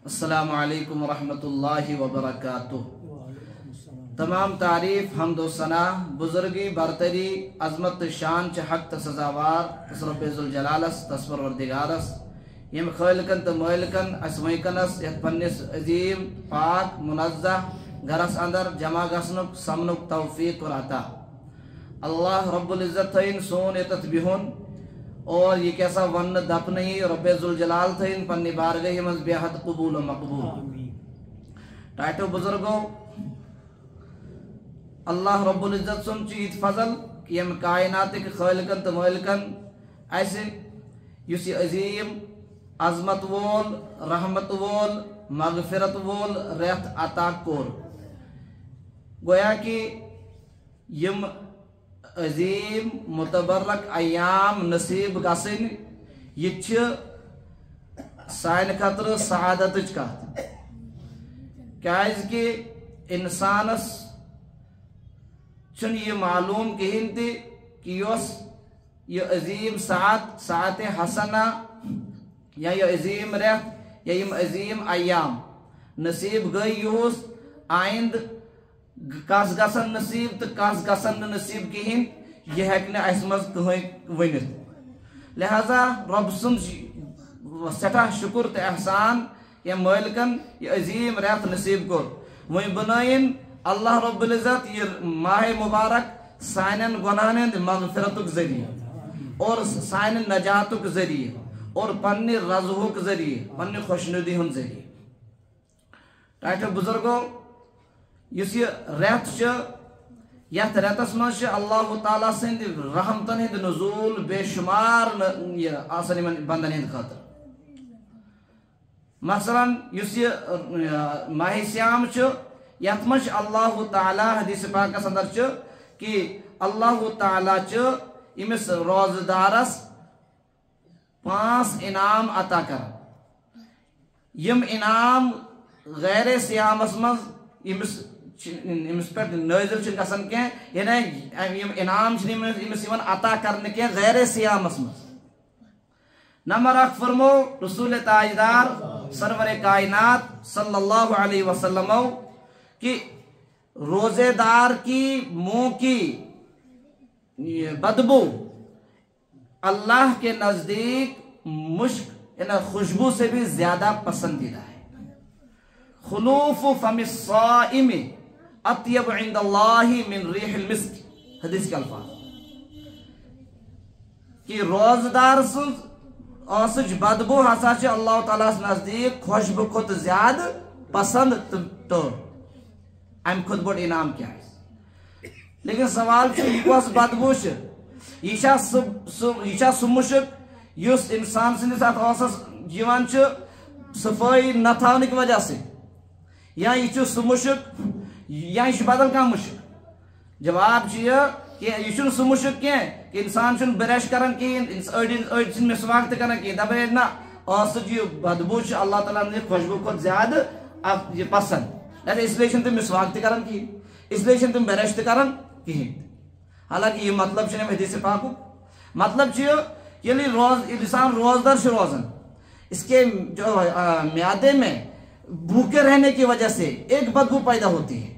السلام علیکم ورحمۃ اللہ وبرکاتہ۔ تمام تعریف حمد و ثنا بزرگی برتری عظمت شان چ حق تو سزاوار اس رب ذوالجلالس تس پروردگارس یم خالقن تو مالکن اس وینکنس یت پنس عظیم پاک منزہ گرس اندر جمع گسنک سمنک توفیق اور عطا۔ اللہ رب العزت تھین سون یتت بہن اور یہ کیسا ون دپ نہیں رب ذوالجلال تھین پنی بارگاہ مز بے حد قبول و مقبول۔ ٹائٹو بزرگو اللہ رب العزت سن چیت فضل کہ یم کائنات کے خالقن تو مالکن ایسے یسی عظیم عظمت وول رحمت وول مغفرت وول ریت عطا کور گویا کہ یم عظیم متبرک ایام نصیب گسن یہ سان خطر سعادت کت کیاز کہ انسانس چھ یہ معلوم کہین تہ کہ یہ عظیم ساعت حسنہ یا یہ عظیم ریت یا یم عظیم ایام نصیب گئی یہس آئند کس گسن نصیب تو کس گسن نصیب کہین یہ ہیکہ اس مز کہیں ونت۔ لہذا رب سن سٹھا شکر تو احسان یا مالکن یہ عظیم ریت نصیب کور وہیں بنائن اللہ رب العزت یہ ماہ مبارک سانن گناہن ہند مغفرتک ذریعہ اور سان نجاتک ذریعہ اور پنہ رضوک ذریعہ پنہ خوشنودی ہند ذریعہ۔ ٹائٹو بزرگو اس یہ ریت یت ریتس مز اللہ تعالیٰ سند رحمتن ہند نزول بے شمار آسان بندن ہند خاطر۔ مثلا اس یہ ماہ سیام یت مز اللہ تعالیٰ حدیث پاکس اندر کہ اللہ تعالیٰ امس روزدارس 5 انعام عطا کر یم انعام غیر سیامس مز امس پہ نازل گسان کی یعنی یم انعام امس عطا کرنے کی غیر سیامس مز۔ نمبر 1 فرمو رسول تاجدار سرور کائنات صلی اللہ علیہ وسلم کہ روزے دار کی منہ کی بدبو اللہ کے نزدیک مشک یعنی خوشبو سے بھی زیادہ پسندیدہ ہے۔ خلوف فم الصائم اطیب عند اللہ من ریح المسک حدیث کے الفاظ کہ روزدار سج بدبو ہسا اللہ تعالیٰ نزدیک خوشبو کھت زیادہ پسند تو ام کھت بڑ انعام کیا ہے۔ لیکن سوال یہ کس بدبو یہ سہ مشک اس انسان سندس اتس صفائی نہ تھانے کی وجہ سے یا یہ سہ مشک یا یہ بدل کھانا مشک۔ جواب یہ کہ یہ سہ مشک کی کہ انسان برش کران کہین اڑ مسواک تہ کران کہین دپان نا یہ بدبو اللہ تعالیٰ نے خوشبو کھت زیادہ یہ پسند اس لیے تم مسواک تہ کران کہین اس لیے تم برش تہ کران کہین۔ حالانکہ یہ مطلب حدیث پاک مطلب یعنی انسان روزدار روزان اس کے جو معدے میں بھوکے رہنے کی وجہ سے ایک بدبو پیدا ہوتی ہے،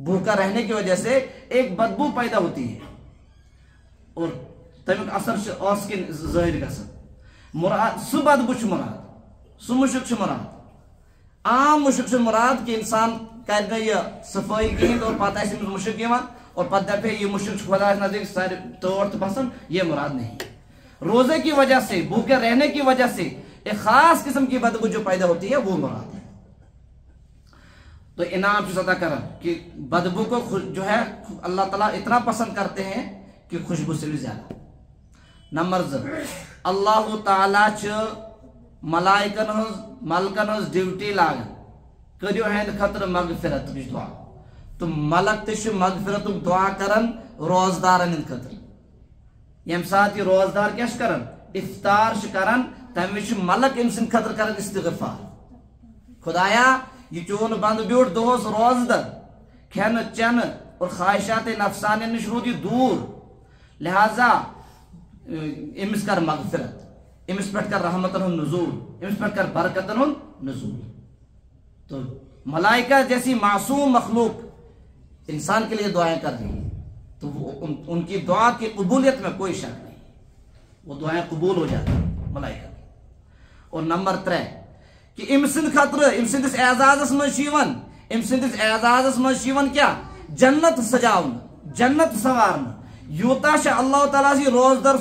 بھوکا رہنے کی وجہ سے ایک بدبو پیدا ہوتی ہے اور تمیک اثر اس کے ظاہر گژھان مراد سہ بدبو مراد سہ مشک مراد عام مشک مراد کہ انسان کر یہ صفائی کہین اور پتہ مشک اور پتہ دپے یہ مشک خدا نزدیک سارے طور تو پسند، یہ مراد نہیں۔ روزے کی وجہ سے بھوکے رہنے کی وجہ سے ایک خاص قسم کی بدبو جو پیدا ہوتی ہے وہ مراد ہے۔ تو انعام عطا کرا کہ بدبو کو جو ہے اللہ تعالیٰ اتنا پسند کرتے ہیں کہ خوشبو سے بھی زیادہ۔ نمبر 2 اللہ تعالیٰ ملائکن ملکن ڈیوٹی لاگان کریو ہند خطر مغفرت دعا تو ملک تہ مغفرت دعا کرن روزدارن ہند خطر۔ یم سات یہ روزدار کیا کرن افطار کرن تمہ ملک ام سند خطر کرن استغفار خدایا یہ چون بند بیوٹ دہس روزدر کھین چین اور خواہشات نفسانی نش رود یہ دور لہذا امس کر مغفرت امس پہ کر رحمتن ہند نزول امس پہ کر برکتن ہند نزول۔ تو ملائکہ جیسی معصوم مخلوق انسان کے لیے دعائیں کر رہی ہیں، تو ان کی دعا کی قبولیت میں کوئی شک نہیں، وہ دعائیں قبول ہو جاتی ہیں ملائکہ کی۔ اور نمبر 3 کہ ام سند خطر ام سندس اعزازس من کیا جنت سجاون، جنت سوارن، یوتا شا اللہ تعالیٰ سی روزدر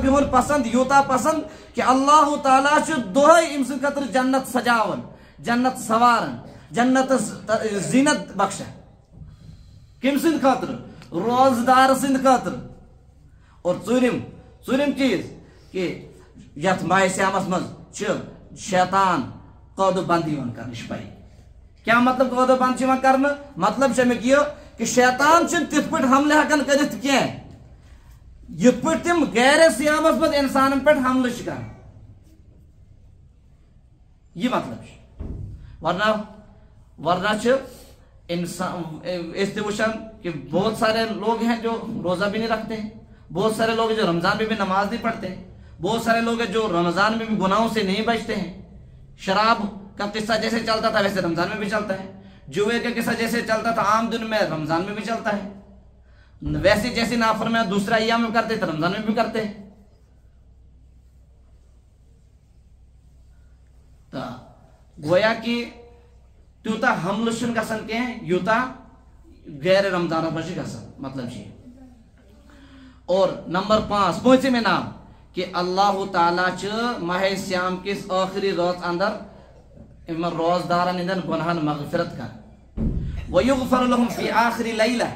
بہن پسند، یوتا پسند کہ اللہ تعالیٰ دہے ام سند خطر جنت سجاون، جنت سوارن، جنت زینت بخشا کم سند خاطر روزدار سند خاطر۔ اور ژوٗرِم چیز کہ یتھ ماہ سیامس مز شیطان قودو بند یوان کرنے شپائی۔ کیا مطلب قودو بند یوان کرنے؟ مطلب امیک یہ کہ شیطان تت پہ حملہ ہکن کرت کی یت پہ تم غیر سیامس مز انسان پہ حملہ کر، یہ مطلب ورنہ انسان اس وچان کہ بہت سارے لوگ ہیں جو روزہ بھی نہیں رکھتے ہیں، بہت سارے لوگ جو رمضان میں بھی نماز نہیں پڑھتے ہیں، بہت سارے لوگ ہیں جو رمضان میں بھی گناہوں سے نہیں بچتے ہیں۔ شراب کا قصہ جیسے چلتا تھا ویسے رمضان میں بھی چلتا ہے، جوئے کا قصہ جیسے چلتا تھا عام دن میں رمضان میں بھی چلتا ہے، ویسے جیسے نافرمانی دوسرا ایام میں کرتے تھے رمضان میں بھی کرتے ہیں۔ تو گویا کہ تیوتا حملہ چھن گژھان کی یوتا غیر رمضان مجھ گژھان، مطلب یہ۔ اور نمبر 5 پانچم نام کہ اللہ تعالیٰ ماہ سیام کس آخری روز اندر روزدارن ہندن گناہن مغفرت کر، ویغفر لهم فی آخری لیلہ،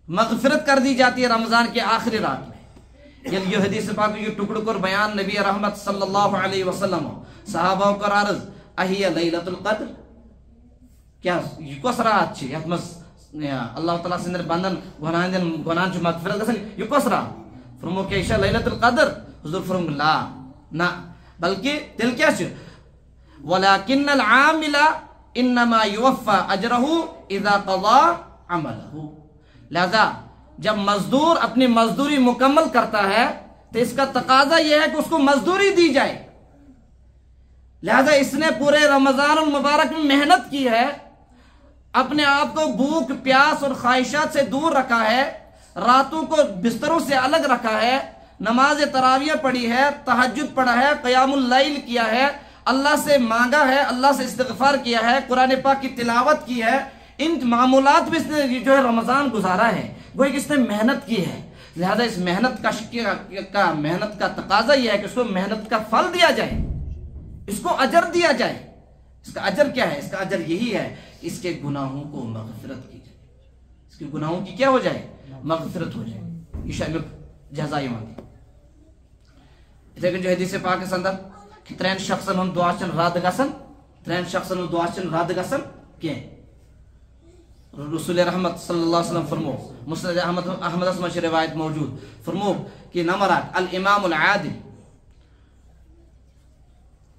مغفرت کر دی جاتی ہے رمضان کے آخری رات میں۔ یہ حدیث پاک یہ ٹکڑ کر بیان نبی رحمت صلی اللہ علیہ وسلم صحابہ کر عرض اہی لیلۃ القدر، کیا یہ کس رات چھ یت مز اللہ تعالیٰ سندر بندن گناہن چھ مغفرت گژھان، یہ کس رات؟ فرمو کہ یہ لیلۃ القدر، حضور فرمو لا نہ بلکہ تیل کیا چھ ولیکن العامل انما یوفى اجرہ اذا قضا عملہ، لہذا جب مزدور اپنی مزدوری مکمل کرتا ہے تو اس کا تقاضا یہ ہے کہ اس کو مزدوری دی جائے، لہذا اس نے پورے رمضان المبارک میں محنت کی ہے، اپنے آپ کو بھوک پیاس اور خواہشات سے دور رکھا ہے، راتوں کو بستروں سے الگ رکھا ہے، نماز تراویح پڑھی ہے، تہجد پڑھا ہے، قیام اللیل کیا ہے، اللہ سے مانگا ہے، اللہ سے استغفار کیا ہے، قرآن پاک کی تلاوت کی ہے، ان معمولات میں اس نے جو ہے رمضان گزارا ہے، وہ ایک اس نے محنت کی ہے، لہذا اس محنت کا تقاضا یہ ہے کہ اس کو محنت کا پھل دیا جائے، اس کو اجر دیا جائے۔ اس کا اجر کیا ہے؟ اس کا اجر یہی ہے اس کے گناہوں کو مغفرت کی جائے، اس کے گناہوں کی کیا ہو جائے؟ مغفرت ہو جائے، یہ شامل جزائی مانگی۔ لیکن جو حدیث پاک کے اندر کہ 3 شخصن ہم دعا چن رد گسن، 3 شخصن ہم دعا چن رد گسن کی رسول رحمت صلی اللہ علیہ وسلم فرمو، مسند احمد اسمہ روایت موجود، فرمو کہ نمبر 8 الامام العادل،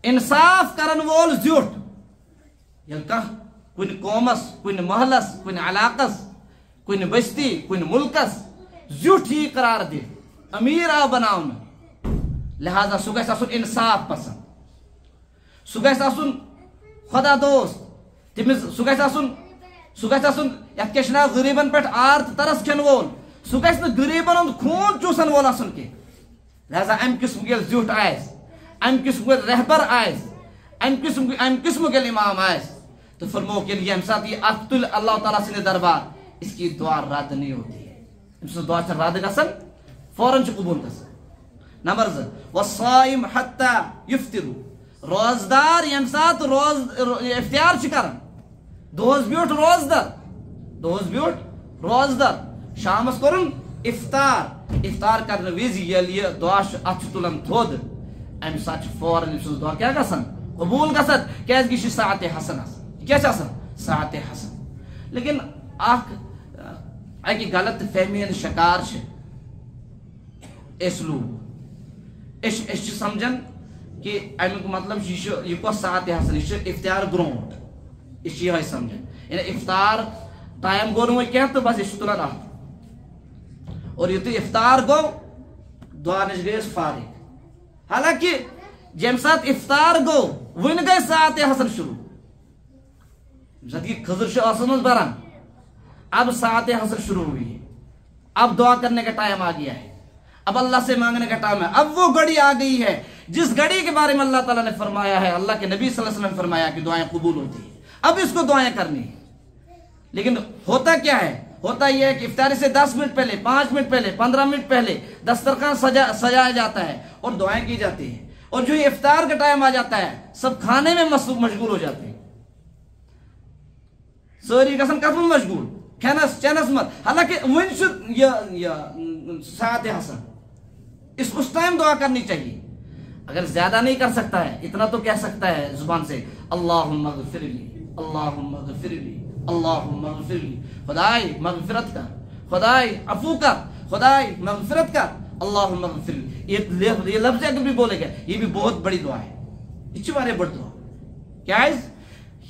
انصاف کرن وول زیوٹ، یل کن قومس کن محلس کن علاقس کن بستی کن ملکس زیوٹ ہی قرار دے امیر آو بناؤن، لہذا سہ گژھِ آسُن انصاف پسند، سہ گژھِ آسُن خدا دوست، تمس سہ گژھِ آسُن یتھ کیاہ چھُ ناو غریبن پٮ۪ٹھ آر تہٕ ترس کھٮ۪ن وول، سہ گژھِ نہٕ غریبن ہُنٛد خوٗن چوٗسن وول آسُن کینٛہہ، لہذا امہِ قسمُک ییٚلہِ زیُٹھ آسہِ، امہِ قسمُک ییٚلہِ رہبر آسہِ، امہِ قسمُک ییٚلہِ امام آسہِ تو فرموک ییٚمہِ ساتہٕ یہِ اتھ تُلہِ اللہ تعالیٰ سٕنٛدِ دربار اس کی دعا رد نہیں ہوتی ہے، أمۍ سٕنٛز دعا چھِ رد گژھان فوراً چھِ قبوٗل گژھان۔ نمبر 2 والصائم حتى يفطر، روزدار ییٚمہِ ساتہٕ افطار چھِ کران، دۄہس بیوٗٹھ روزدر، شامس کوٚرُن افطار کرنہٕ وِزِ ییٚلہِ یہِ دعا چھُ اتھ چھُ تُلان تھوٚد، امہِ ساتہٕ چھِ فوراً أمۍ سٕنٛز دعا کیٛاہ گژھان؟ قبوٗل گژھان، کیٛازِ کہِ یہِ چھِ ساعتِ حسن آسان، یہِ کیٛاہ چھِ آسان؟ ساعتِ حسن۔ لیکن اکہِ غلط فہمی ہٕنٛدۍ شکار چھِ أسۍ لوٗکھ، أسۍ چھِ سمجھان کہ امیُک مطلب یہ کۄس ساعتِ حسن، یہ چھُ افطار برونٛٹھ، أسۍ چھِ یِہوے سمجھان، یعنی افطار ٹایم گوٚو نہٕ وۄنۍ کینٛہہ تہٕ بس یہِ چھُ تُلان اتھ، اور یُتھُے افطار گوٚو دعا نِش گٔے أسۍ فارغ، حالانکہ ییٚمہِ ساتہٕ افطار گوٚو وُنہِ گٔے ساعتِ حسن شروع، زندگی خضر سے آسمان بران. اب ساعت حسر شروع ہوئی ہے. اب دعا کرنے کا ٹائم آ گیا ہے. اب اللہ سے مانگنے کا ٹائم ہے. اب وہ گھڑی آ گئی ہے جس گھڑی کے بارے میں اللہ تعالیٰ نے فرمایا ہے, اللہ کے نبی صلی اللہ علیہ وسلم نے فرمایا کہ دعائیں قبول ہوتی ہیں. اب اس کو دعائیں کرنی ہے. لیکن ہوتا کیا ہے؟ ہوتا یہ ہے کہ افطاری سے 10 منٹ پہلے, 5 منٹ پہلے, 15 منٹ پہلے دسترخوان سجایا جاتا ہے اور دعائیں کی جاتی ہیں. اور جو یہ افطار کا ٹائم آ جاتا ہے سب کھانے میں مشغول ہو جاتے ہیں. ساری گژھن کتھ منٛز مشغول, کھینس چینس مت. حالانکہ ون ساعت حسن اس ٹائم دعا کرنی چاہیے. اگر زیادہ نہیں کر سکتا ہے اتنا تو کہہ سکتا ہے زبان سے, اللہم اغفر لی, اللہم اغفر لی, اللہم اغفر لی. خدائے مغفرت کر, خدائے عفو کر, خدائے مغفرت کر, اللہم اغفر لی. یہ لفظ اگر بھی بولے گا یہ بھی بہت بڑی دعا ہے. یہ بڑی بڑی دعا کیا ہے؟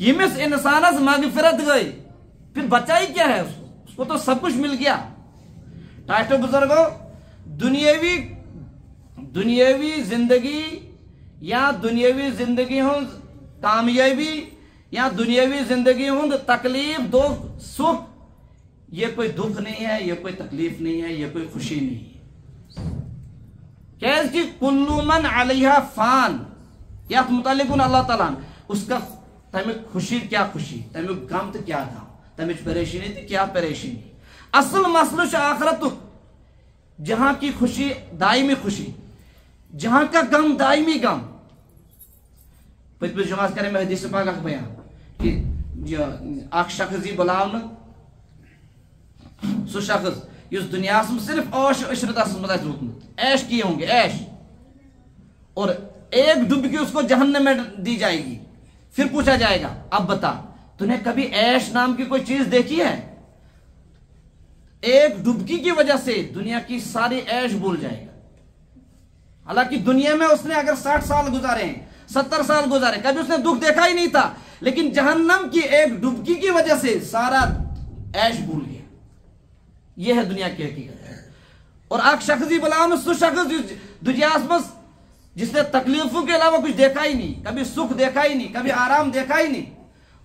یمس انسانس مغفرت گئی پھر بچائی کیا ہے اس کو تو سب کچھ مل گیا. ٹائٹو بزرگوں, دنیاوی زندگی یا دنیاوی زندگی ہند کامیابی یا دنیاوی زندگی ہند تکلیف دکھ سکھ یہ کوئی دکھ نہیں ہے, یہ کوئی تکلیف نہیں ہے, یہ کوئی خوشی نہیں ہے. کیس کہ کلو من علیہ فان یا متعلق اللہ تعالیٰ اس کا تمیک خوشی کیا خوشی, تمیک غم تو کیا غم, تمچ پریشانی تو کیا پریشانی. اصل مسئلہ سے آخرت جہاں کی خوشی دائمی خوشی, جہاں کا غم دائمی غم. پتہ جماعت کریں میں حدیث پاک اخ بیان کہ اخ شخص بلاؤن سو شخص اس دنیا میں صرف عوش و عشرت روکمت, عیش کیے ہوں گے عیش, اور ایک ڈبکی اس کو جہنم میں دی جائے گی. پھر پوچھا جائے گا اب بتا تو نے کبھی عیش نام کی کوئی چیز دیکھی ہے؟ ایک ڈبکی کی وجہ سے دنیا کی ساری عیش بھول جائے گا. حالانکہ دنیا میں اس نے اگر 60 سال گزارے ہیں, 70 سال گزارے, کبھی اس نے دکھ دیکھا ہی نہیں تھا, لیکن جہنم کی ایک ڈبکی کی وجہ سے سارا عیش بھول گیا. یہ ہے دنیا کی حقیقت. اور اک شخص ہی بلاؤ سو شخص دنیا میں جس نے تکلیفوں کے علاوہ کچھ دیکھا ہی نہیں, کبھی سکھ دیکھا ہی نہیں, کبھی آرام دیکھا ہی نہیں,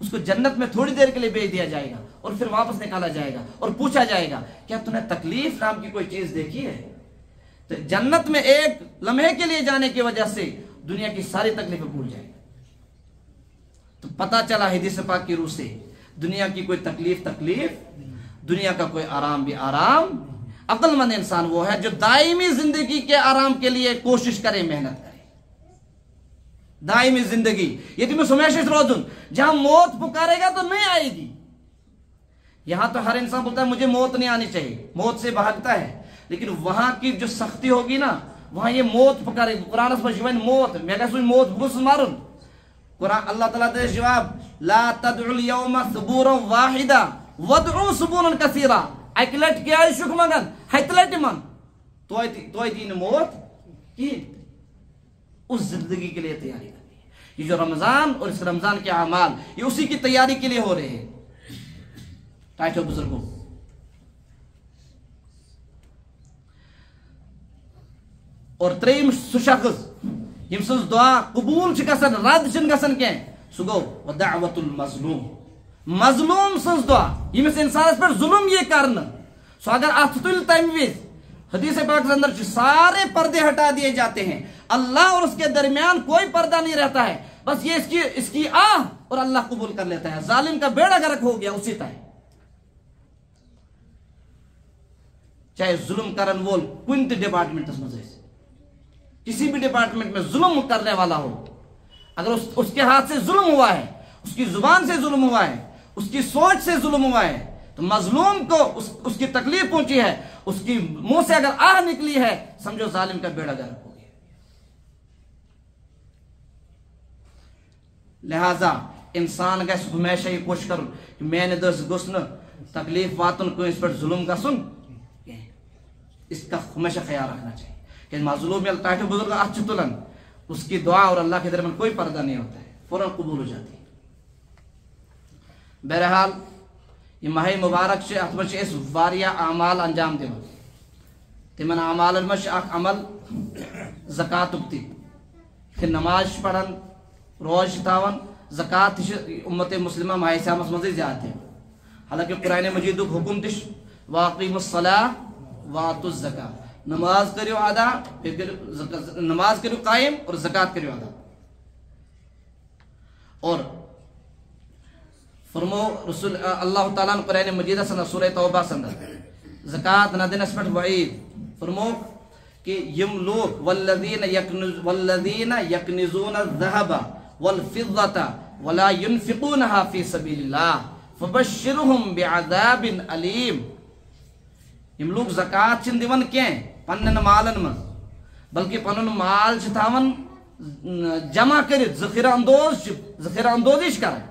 اس کو جنت میں تھوڑی دیر کے لیے بھیج دیا جائے گا اور پھر واپس نکالا جائے گا اور پوچھا جائے گا کیا تم نے تکلیف نام کی کوئی چیز دیکھی ہے؟ تو جنت میں ایک لمحے کے لیے جانے کی وجہ سے دنیا کی ساری تکلیفیں بھول جائے گا. تو پتا چلا حدیث پاک کی روح سے دنیا کی کوئی تکلیف, دنیا کا کوئی آرام بھی آرام. عقل مند انسان وہ ہے جو دائمی زندگی کے آرام کے لیے کوشش کرے, محنت کرے. دائمی زندگی یہ تمہیں سمیشش روزن جہاں موت پکارے گا تو نہیں آئے گی. یہاں تو ہر انسان بولتا ہے مجھے موت نہیں آنی چاہیے, موت سے بھاگتا ہے, لیکن وہاں کی جو سختی ہوگی نا وہاں یہ موت پکارے گی. قرآن میں موت میں کہا موت بس مارن. قرآن اللہ تعالیٰ دے جواب لا تدعو اليوم ثبورا واحدا وادعو ثبورا کثیرا. اکہ لٹ کیا شک مگن ہتہ لٹ من تو دین موت کی اس زندگی کے لیے تیاری کرنی ہے. یہ جو رمضان اور اس رمضان کے اعمال یہ اسی کی تیاری کے لیے ہو رہے ہیں. ٹائٹو بزرگوں, اور تریم سو شخص یم سز دعا قبول چھ گژھان رد چھن گژھان کی سو گو ودعوت المظلوم. مظلوم سز دعا یمس انسانس پر ظلم یہ کرنا سو اگر اتھ تل تم وز حدیث پاک کے اندر سارے پردے ہٹا دیے جاتے ہیں, اللہ اور اس کے درمیان کوئی پردہ نہیں رہتا ہے, بس یہ اس کی آہ اور اللہ قبول کر لیتا ہے. ظالم کا بیڑا غرق ہو گیا اسی طرح. چاہے ظلم کرن وول کن تہ ڈپارٹمنٹس مز کسی بھی ڈپارٹمنٹ میں ظلم کرنے والا ہو, اگر اس کے ہاتھ سے ظلم ہوا ہے, اس کی زبان سے ظلم ہوا ہے, اس کی سوچ سے ظلم ہوا ہے, تو مظلوم کو اس کی تکلیف پہنچی ہے, اس کی منہ سے اگر آہ نکلی ہے سمجھو ظالم کا بیڑا غرق ہو گیا. لہذا انسان گھس ہمیشہ یہ کوشش کرن کہ میانہ دس گوس نہ تکلیف واتن کنس پر ظلم گژھن, اس کا ہمیشہ خیال رکھنا چاہیے کہ مظلوم یا ٹائٹو بزرگ اتھ تلن اس کی دعا اور اللہ کے درمیان کوئی پردہ نہیں ہوتا ہے, فوراً قبول ہو جاتی ہے. بہرحال یہ ماہ مبارک سے ات مجھ اس واریا اعمال انجام دون. تمن اعمال مجھ اخ عمل زکات تہ نماز پڑھن, روز تاون, زکات امت مسلمہ ماہ سیامس مزے زیادہ ہے. حالانکہ قرآن مجید حکم تش واقیم الصلاۃ واتوا الزکاۃ، نماز کریو ادا، نماز کریو قائم اور زکات کریو ادا. اور فرمو رسول اللہ تعالیٰ نے قرآن مجید سند سورہ توبہ سند زکات نہ دینس پہ وعید فرمو کہ یم لوگ والذین یکنزون الذهب والفضة ولا ينفقونها في سبيل الله فبشرهم بعذاب علیم. یم لوگ زکات چھ دیون کیں پنن مالن من، بلکہ پنن مال چھ تھاون جمع کرت ذخیرہ اندوزی چھ کران.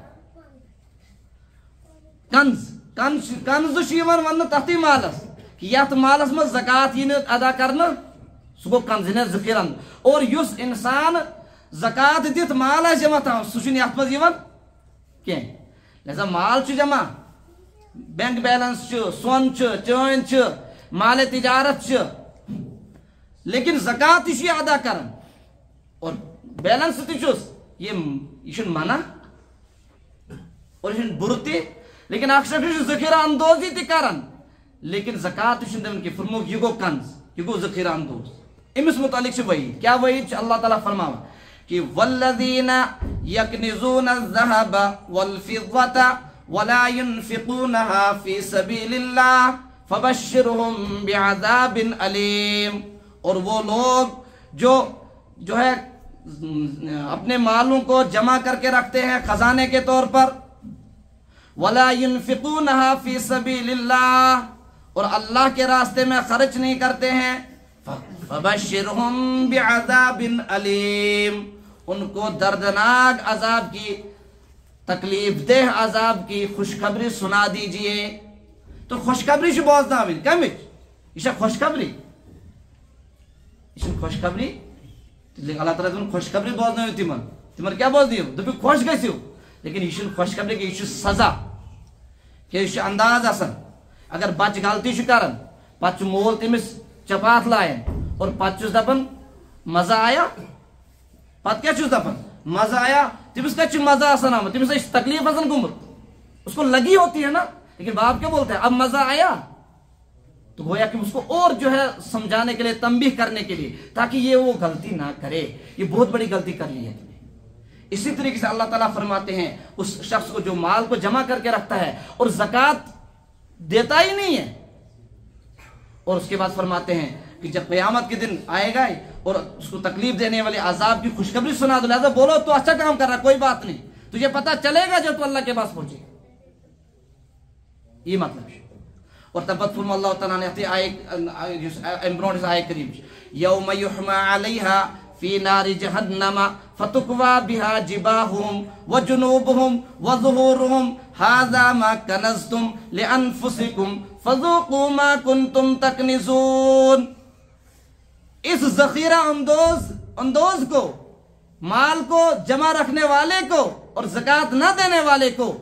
کنز چھ یوان ون تحتی مالس کہ یت مالس من زکات یہ ادا کرنا سہ گو کنز ذخیرہ. اور یس انسان زکات دت مال آس جمع تھاون سہ چھُنہٕ یتھ منٛز یِوان کینٛہہ. لہذا مال چھُ جمع، بینک بیلنس سون چٲنۍ چھِ مال تجارت چھِ، لیکن زکات تہ چھُ ادا کران اور بیلنس تہ چھُس. یہ چھُنہٕ منع اور یہ چھُنہٕ بُرٕ تہِ، لیکن اکھ شخص چھُ ذخیرہ اندوزی تہ کران لیکن زکات تہ چھُنہٕ دِوان کینٛہہ. فرموک یہ گو کنز، یہ گو ذخیرہ اندوز. امس متعلق چھ وعید. کیا وعید چھ اللہ تعالیٰ فرماوان کہ والذین یکنزون الذهب والفضة ولا ينفقونها في سبيل الله فبشرهم بعذاب علیم. اور وہ لوگ جو ہے اپنے مالوں کو جمع کر کے رکھتے ہیں خزانے کے طور پر، ولا ينفقونها في سبيل الله، اور اللہ کے راستے میں خرچ نہیں کرتے ہیں، فبشرهم بعذاب علیم، ان کو دردناک عذاب کی، تکلیف دہ عذاب کی خوشخبری سنا دیجئے. تو خوشخبری چھ بوزناوین کمچ، یہ خوشخبری، یہ خوشخبری. اللہ تعالیٰ دن خوشخبری بوزناوین تمن کیا بوزنیو دپیو خوش گژھیو، لیکن یہ خوشخبری کہ یہ سزا، کہ یہ انداز آسان. اگر بچہ غلطی چھ کران پتہ مول تمس چپات لائن اور پتہ چھس دپان مزہ آیا، پتہ کیا چھس دپان مزہ آیا. تمس کت مزہ آسان آمد، تمس تکلیف آسان گومت، اس کو لگی ہوتی ہے نا. لیکن باپ کیا بولتے ہیں اب مزہ آیا، تو گویا کہ اس کو اور جو ہے سمجھانے کے لیے، تنبیہ کرنے کے لیے، تاکہ یہ وہ غلطی نہ کرے. یہ بہت بڑی غلطی کر لی ہے. اسی طریقے سے اللہ تعالیٰ فرماتے ہیں اس شخص کو جو مال کو جمع کر کے رکھتا ہے اور زکات دیتا ہی نہیں ہے، اور اس کے بعد فرماتے ہیں کہ جب قیامت کے دن آئے گا اور اس کو تکلیف دینے والے عذاب کی خوشخبری سنا دو. لہذا بولو تو اچھا کام کر رہا، کوئی بات نہیں، تجھے پتہ چلے گا جب تو اللہ کے پاس پہنچے. یہ مطلب ہے. اور تبت فرم اللہ تعالیٰ نے امبرونس آئے کریم یوم یحما علیہا فی نار جہنم فتکوا بها جباہم وجنوبہم وظہورہم ھذا ما کنزتم لانفسکم فذوقوا ما کنتم تکنزون. اس ذخیرہ اندوز کو، مال کو جمع رکھنے والے کو اور زکات نہ دینے والے کو،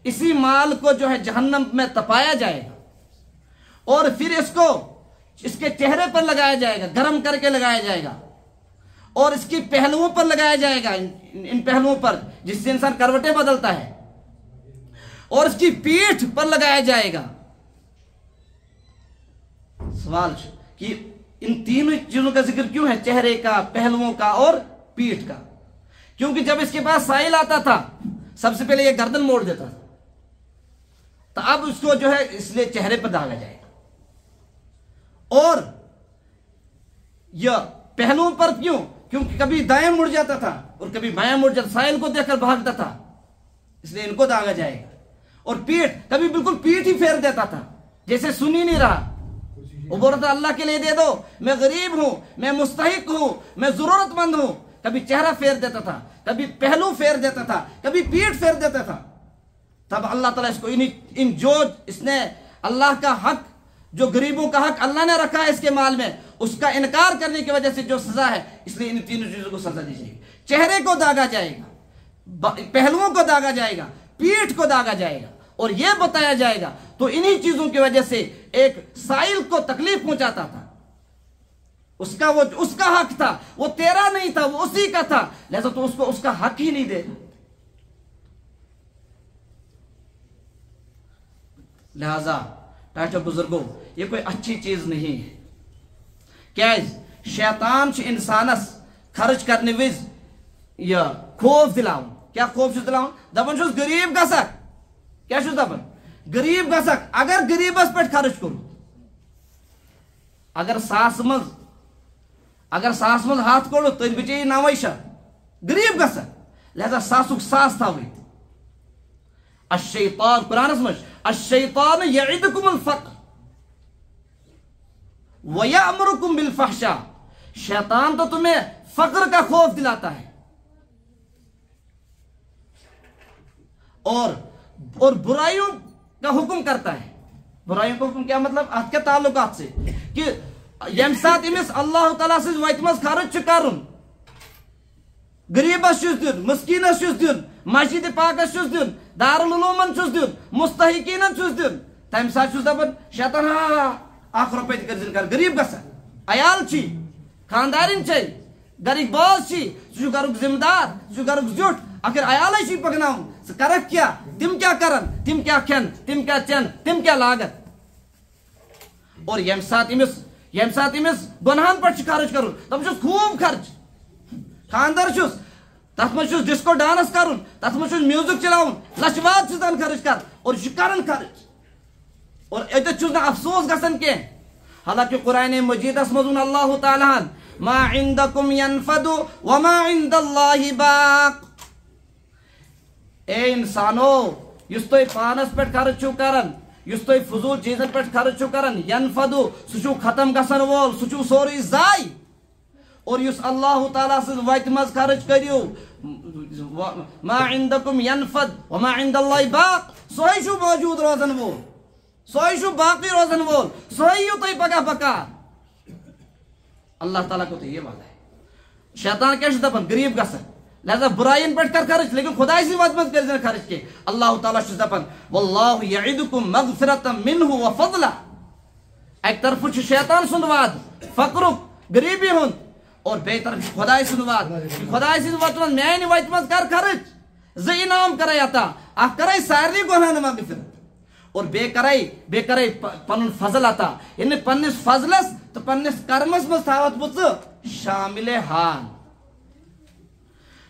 اسی مال کو جو ہے جہنم میں تپایا جائے گا اور پھر اس کو اس کے چہرے پر لگایا جائے گا، گرم کر کے لگایا جائے گا، اور اس کی پہلوؤں پر لگایا جائے گا، ان پہلوؤں پر جس سے انسان کروٹیں بدلتا ہے، اور اس کی پیٹھ پر لگایا جائے گا. سوال کہ ان تینوں چیزوں کا ذکر کیوں ہے، چہرے کا، پہلوؤں کا اور پیٹھ کا؟ کیونکہ جب اس کے پاس سائل آتا تھا سب سے پہلے یہ گردن موڑ دیتا تھا، تو اب اس کو جو ہے اس لیے چہرے پر داغا جائے گا. اور یہ پہلوؤں پر کیوں؟ کیونکہ کبھی دائیں مڑ جاتا تھا اور کبھی بائیں مڑ جاتا، سائل کو دیکھ کر بھاگتا تھا، اس لیے ان کو داغا جائے گا. اور پیٹھ، کبھی بالکل پیٹھ ہی پھیر دیتا تھا جیسے سن ہی نہیں رہا، وہ بول رہا تھا اللہ کے لیے دے دو، میں غریب ہوں، میں مستحق ہوں، میں ضرورت مند ہوں. کبھی چہرہ پھیر دیتا تھا، کبھی پہلو پھیر دیتا تھا، کبھی پیٹھ پھیر دیتا تھا. تب اللہ تعالیٰ اس کو جو اس نے اللہ کا حق، جو غریبوں کا حق اللہ نے رکھا ہے اس کے مال میں، اس کا انکار کرنے کی وجہ سے جو سزا ہے، اس لیے ان تینوں چیزوں کو سزا دی جائے گی. چہرے کو داغا جائے گا، پہلوؤں کو داغا جائے گا، پیٹھ کو داغا جائے گا، اور یہ بتایا جائے گا. تو انہی چیزوں کی وجہ سے ایک سائل کو تکلیف پہنچاتا تھا، اس کا حق تھا، وہ تیرا نہیں تھا، وہ اسی کا تھا، لہذا تو اس کو اس کا حق ہی نہیں دے. لہذا ٹاٹو بزرگو یہ کوئی اچھی چیز نہیں ہے. کیا شیطان انسانس خرچ کرنے وز یہ خوف دلاؤن. کیا خوف دلاؤن؟ دپان چھس غریب گژھکھ. کیا چھس دپان؟ غریب گژھکھ. اگر غریبس پہ خرچ کرو، اگر ساس مز ہاتھ کوڑو تھی بچے 9 شیٚتھ غریب گژھکھ. لہذا ساسک ساس تھاوی. الشیطان قرآنس مجھ الشیطان یعدکم الفقر وَيَأْمُرُكُمْ بِالْفَحْشَاءِ. شیطان تو تمہیں فقر کا خوف دلاتا ہے اور برائیوں کا حکم کرتا ہے. برائیوں کا حکم کیا مطلب؟ ات کے تعلقات سے کہ یم سات امس اللہ تعالیٰ سے وت مز خرچ کرن، غریبس چھس دین، مسکینس چھس دین، مسجد پاکس چھس دین، دارالعلومن چھس دین، مستحقینن چھس دین. تمہ سات چھس دپان شیطان اخ روپے تہ کر کر غریب گژھا. عیال چھی، خاندارن چھ، گرک باز چھی، ژٕ گرک ذمہ دار، ژٕ گرک زیوٹھ. آخر عیالے چھی پکناون. ژٕ کرکھ کیا؟ تم کیا کرن؟ تم کیا کھین؟ تم کیا چین؟ تم کیا لاگت؟ اور یم سات امس گناہن پہ خرچ کرن، تم چھس خوب خرچ. خاندر چھس تر مجھ ڈسکو ڈانس کرن، تر مجھ میوزک چلاؤن، لچواد چھس تن خرچ کر اور یہ کرن خرچ. اور اتھ چھس نا افسوس گژھان کی. حالانکہ قرآن مجیدس مزون اللہ تعالیٰ ما عندکم ینفد وما عند اللہ باق. اے انسانو یس تھی پانس پہ خرچ چھو کرن، یس تھی فضول چیزن پہ خرچ چھو کرن، ینفدو سہ ختم گژھن وول، سہ سوری ضائع. اور یس اللہ تعالیٰ سز وت مز خرچ کریو ما عندکم ینفد وما عند اللہ باق، سوئی چھو موجود روزن وول، سوئی چھو باقی روزن وول، سوئی یو تھی پگہ بکار. اللہ تعالیٰ کو تو یہ وعدہ ہے. شیطان کیا دپان غریب گژھکھ. لہذا برائین پہ کر خرچ، لیکن خدا سی وت مز کر خرچ کی. اللہ تعالیٰ دپان واللہ یعدکم مغفرۃ منہ وفضلا. ایک طرف شیطان سند وعد فقرک، غریبی ہند، اور بے طرف خدا سند وعد خدا سی وت مز میانہ وت مز کر خرچ. زٕ انعام کرے عطا، اکھ کرے سارنی گناہن مغفرت اور بے کرے پن فضل عطا. یعنی پنس فضلس تو پنس کرمس مز تھاوت بہ شامل حال.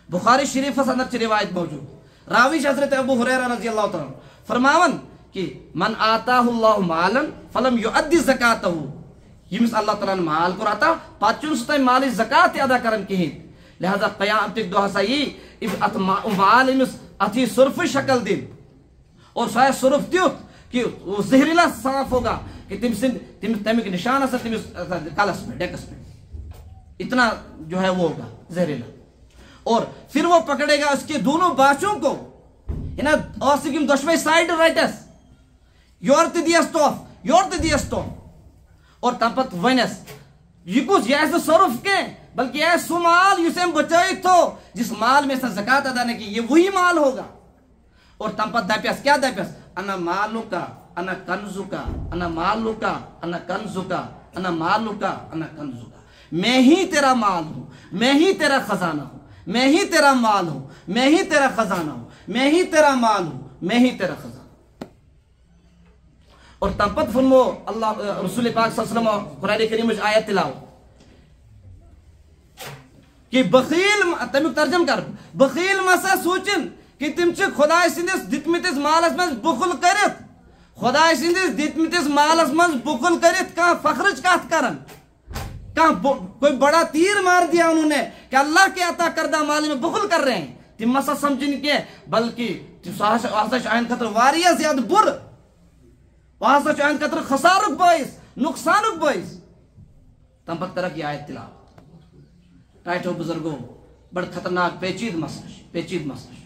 بخاری شریفس اندر روایت موجود، راوی حضرت ابو ہریرہ رضی اللہ تعالیٰ فرماون کہ من آتاہ اللہ مالا فلم یؤدی زکاتہ. یمس اللہ تعالیٰ مال کور عطا پتہ چھ سہ مال زکات ادا کران کہین. لہذا قیامتک دہ ہسا یہ ات مال امس اتھی صرف شکل دن، اور سہ صرف تیت کہ وہ زہریلا صاف ہوگا کہ تمیک نشان ہسا تمس کلس پہ ڈیکس پہ اتنا جو ہے وہ ہوگا زہریلا. اور پھر وہ پکڑے گا اس کے دونوں باشوں کو، دشوے سائڈ رٹس، یور تہ دیس ٹوف، یور تہ دیس ٹوف. اور تم پتہ ونس یہ کس یہ صرف کی بلکہ یہ سہ مال اس بچائت تھو جس مال میں زکات ادا نہ کی، یہ وہی مال ہوگا. اور تم پتہ دپس کیا دپس انا مالکا انا کنزکا انا مالکا انا کنزکا انا مالکا انا کنزکا. میں ہی تیرا مال ہوں، میں ہی تیرا خزانہ ہوں، میں ہی تیرا مال ہوں، میں ہی تیرا خزانہ ہوں، میں ہی تیرا مال ہوں، میں ہی تیرا خزانہ. اور تم پتہ فرمو اللہ رسول پاک صلی اللہ علیہ وسلم قرآن کریم آیت تلاو کہ بخیل تمیک ترجم کر بخیل مسا سوچن کہ تم چھ خدا سندس دتمتس مالس مز بخل کرت، خدا سندس دتمتس مالس مز بخل کرت کان فخرچ کت کرن، کوئی بڑا تیر مار دیا انہوں نے کہ اللہ کے عطا کردہ مال میں بخل کر رہے ہیں. تم مسا سمجھن کی بلکہ آئند خطر واریاہ زیادہ بر، وہاں آئند خطر خسارک باعث، نقصانک باعث. تم پتہ کرک یہ آیت تلاوت. ٹائٹو بزرگو بڑا خطرناک پیچید مسئلہ.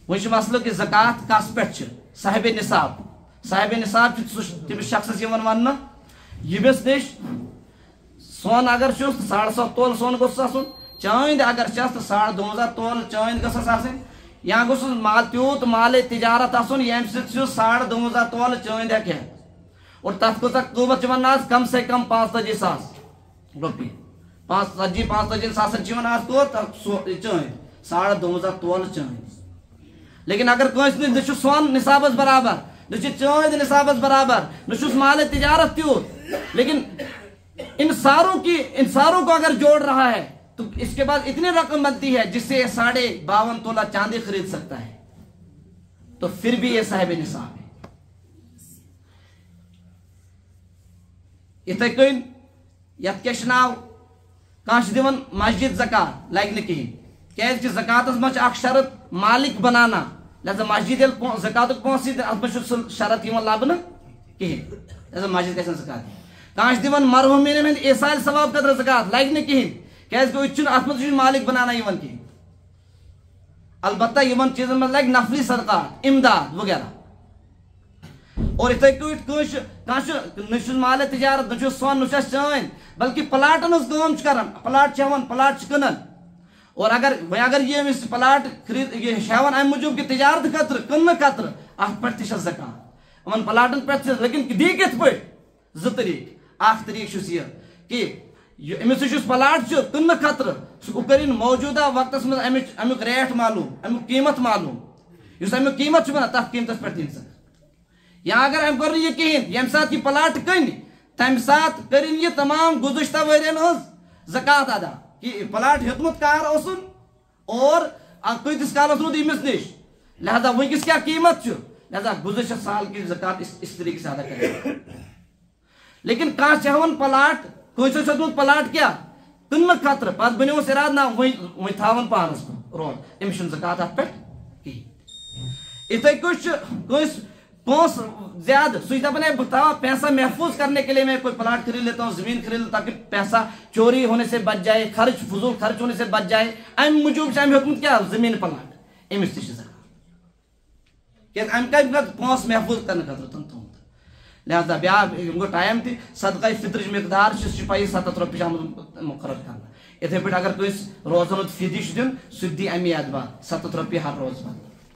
وہ مسئلہ کہ زکات کس پہ صاحب نصاب تمس شخص ون یمس نش سون اگر 7.5 تول سون گوس آسن، چاند اگر چس تو 2.5 تول چاند گھس آسن، یا گوس مال تیوت مال تجارت آسن یم سہ 2.5 تول چاند ہیکہ. اور تر کتا قیمت آج کم سے کم 45,000 روپیے، 45,000 آج کو چاند 2.5 تول چاند. لیکن اگر کنس سون نصابس برابر چاند نصابس برابر نہ مال تجارت تیوت، لیکن ان ساروں کو اگر جوڑ رہا ہے تو اس کے بعد اتنی رقم بنتی ہے جس سے 52.5 تولہ چاندی خرید سکتا ہے، تو پھر بھی یہ صاحب نصاب ہے۔ اتھے کن یت کیا ناو کانچ دیون مسجد زکات لگہ نہ کہین، کیاز کہ زکاتس مجھ اخ شرط مالک بنانا، لہذا مسجد زکات پونسہ ات مجھ شرط لبنہ کہین، لہذا مسجد گھن زکات کانچ دیون مرحومین ہند ایصال ثواب خاطر زکات لگہ نہ کہین، کیاز کہ ات مجھ مالک بنانا کہین، البتہ یمن چیزن مز لگ نفلی صدقات امداد وغیرہ۔ اور اتھے کٹ نہ مال تجارت نہ سون نہ چان بلکہ پلاٹن ہز کام کران، پلاٹ ہیوان پلاٹ کنان، اور اگر یہ پلاٹ خرید یہ ہیوان ام موجود کہ تجارت خاطر کن خاطر ات پہ تہ زکات ان پلاٹن پہ، لیکن دی کت پہ زٕ طریقہ، اخ طریقہ یہ کہ امس پلاٹ کن خاطر سہ کرین موجودہ وقت مز امیک ریٹ معلوم، امیک قیمت معلوم، اس امیک قیمت بنان تک قیمتس پہ دین سک، یا اگر ام کر یہ کہین یم سات یہ پلاٹ کن تمہ سات کرین یہ تمام گزشتہ ورین ہز زکات ادا کہ پلاٹ ہیوتمت کار اوسن اور کتس کالس رود امس نش، لہذا ونکس کیا قیمت لہذا گزشتہ سال کی زکات اس طریقے سے ادا کرے۔ لیکن کان چاہون پلاٹ کنس ہیوتمت پلاٹ کیا کن خاطر پتہ بنیوس اراد نا وی تھاون پانس رود امس زکات ات پہ کہین۔ اتھے کچھ کنس پونس زیادہ سوچ دپان ہے بتاؤ پیسہ محفوظ کرنے کے لیے میں کوئی پلاٹ خرید لیتا ہوں، زمین خرید لیتا ہوں تاکہ پیسہ چوری ہونے سے بچ جائے، فضول خرچ ہونے سے بچ جائے، ام موجود ام حکمت کیا زمین پلاٹ امس تہ زکات کہ ام کا پونس محفوظ کرنے خاطر تم لہذا بیا گو ٹائم تہ صدقہ فطرچ مقدار پی 7 رۄپیہِ مقرر کرنا، اتھے پہ اگر کنس روزن فدی دین سہ دی امی اعتبار 7 رۄپیہِ ہر روز